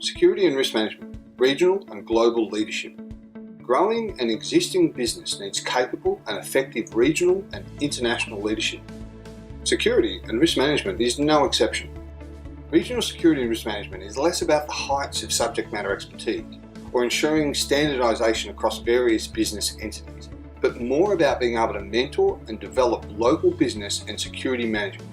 Security and risk management, regional and global leadership. Growing an existing business needs capable and effective regional and international leadership. Security and risk management is no exception. Regional security and risk management is less about the heights of subject matter expertise or ensuring standardisation across various business entities, but more about being able to mentor and develop local business and security management,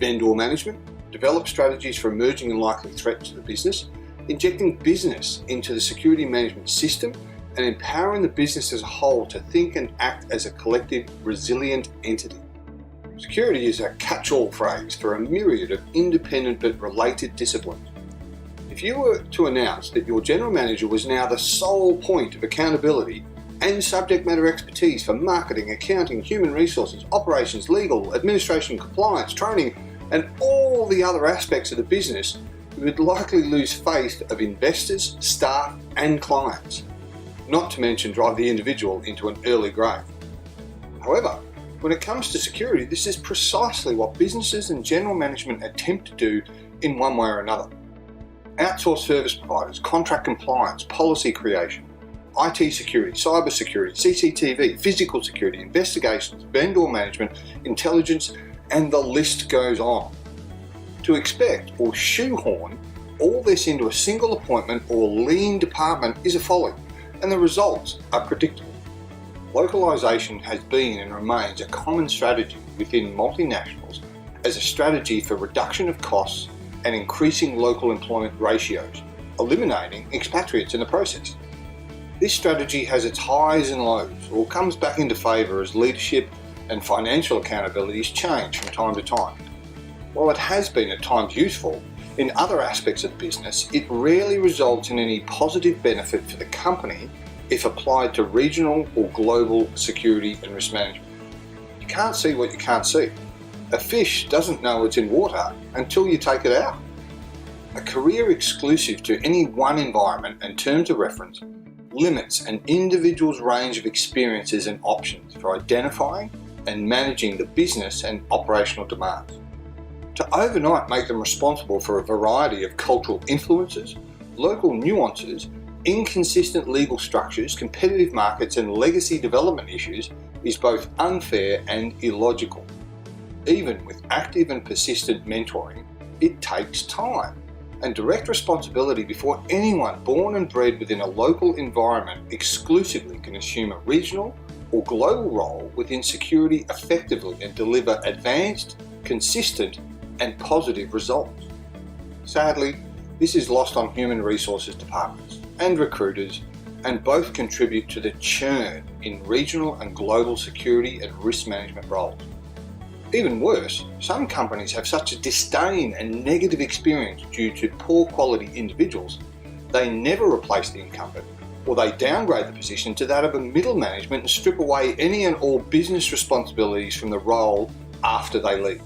vendor management, develop strategies for emerging and likely threats to the business, injecting business into the security management system, and empowering the business as a whole to think and act as a collective, resilient entity. Security is a catch-all phrase for a myriad of independent but related disciplines. If you were to announce that your general manager was now the sole point of accountability and subject matter expertise for marketing, accounting, human resources, operations, legal, administration, compliance, training, and all the other aspects of the business, you would likely lose faith of investors, staff, and clients, not to mention drive the individual into an early grave. However, when it comes to security, this is precisely what businesses and general management attempt to do in one way or another. Outsourced service providers, contract compliance, policy creation, IT security, cyber security, CCTV, physical security, investigations, vendor management, intelligence, and the list goes on. To expect or shoehorn all this into a single appointment or lean department is a folly, and the results are predictable. Localisation has been and remains a common strategy within multinationals as a strategy for reduction of costs and increasing local employment ratios, eliminating expatriates in the process. This strategy has its highs and lows, or comes back into favour as leadership and financial accountabilities change from time to time. While it has been at times useful, in other aspects of the business, it rarely results in any positive benefit for the company if applied to regional or global security and risk management. You can't see what you can't see. A fish doesn't know it's in water until you take it out. A career exclusive to any one environment and terms of reference limits an individual's range of experiences and options for identifying and managing the business and operational demands. To overnight make them responsible for a variety of cultural influences, local nuances, inconsistent legal structures, competitive markets, and legacy development issues is both unfair and illogical. Even with active and persistent mentoring, it takes time, and direct responsibility before anyone born and bred within a local environment exclusively can assume a regional or global role within security effectively and deliver advanced, consistent, and positive results. Sadly, this is lost on human resources departments and recruiters, and both contribute to the churn in regional and global security and risk management roles. Even worse, some companies have such a disdain and negative experience due to poor quality individuals, they never replace the incumbent, or they downgrade the position to that of a middle management and strip away any and all business responsibilities from the role after they leave.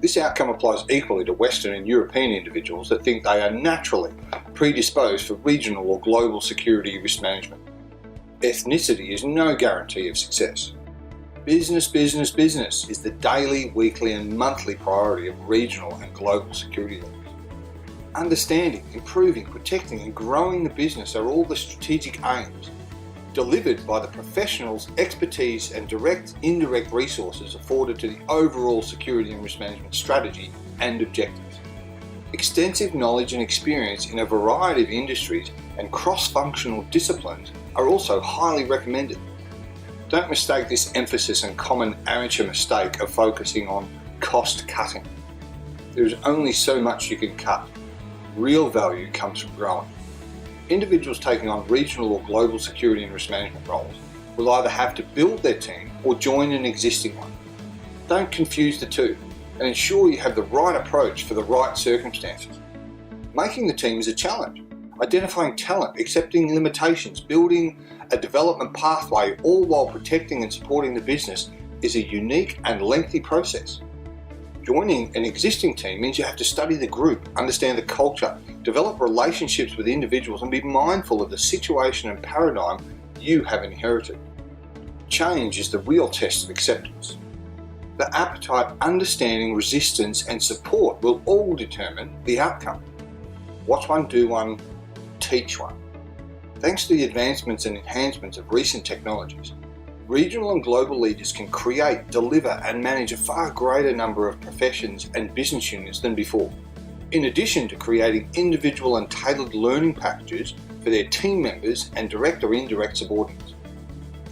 This outcome applies equally to Western and European individuals that think they are naturally predisposed for regional or global security risk management. Ethnicity is no guarantee of success. Business, business, business is the daily, weekly and monthly priority of regional and global security leaders. Understanding, improving, protecting and growing the business are all the strategic aims, delivered by the professionals' expertise and direct, indirect resources afforded to the overall security and risk management strategy and objectives. Extensive knowledge and experience in a variety of industries and cross-functional disciplines are also highly recommended. Don't mistake this emphasis and common amateur mistake of focusing on cost cutting. There is only so much you can cut. Real value comes from growing. Individuals taking on regional or global security and risk management roles will either have to build their team or join an existing one. Don't confuse the two and ensure you have the right approach for the right circumstances. Making the team is a challenge. Identifying talent, accepting limitations, building a development pathway, all while protecting and supporting the business is a unique and lengthy process. Joining an existing team means you have to study the group, understand the culture, develop relationships with individuals and be mindful of the situation and paradigm you have inherited. Change is the real test of acceptance. The appetite, understanding, resistance and support will all determine the outcome. watch one, do one, teach one. Thanks to the advancements and enhancements of recent technologies, regional and global leaders can create, deliver and manage a far greater number of professions and business units than before, in addition to creating individual and tailored learning packages for their team members and direct or indirect subordinates.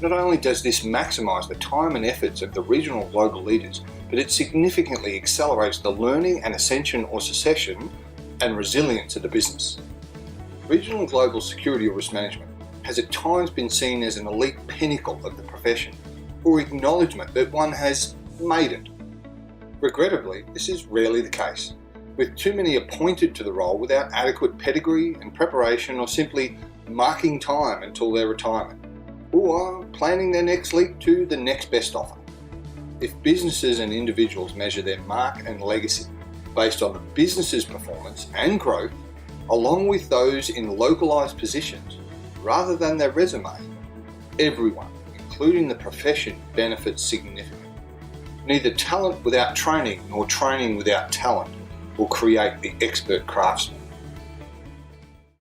Not only does this maximise the time and efforts of the regional and global leaders, but it significantly accelerates the learning and ascension or succession and resilience of the business. Regional and global security or risk management has at times been seen as an elite pinnacle of the profession, or acknowledgement that one has made it. Regrettably, this is rarely the case, with too many appointed to the role without adequate pedigree and preparation, or simply marking time until their retirement, or planning their next leap to the next best offer. If businesses and individuals measure their mark and legacy based on the business's performance and growth, along with those in localised positions, rather than their resume, everyone, including the profession, benefits significantly. Neither talent without training nor training without talent will create the expert craftsman.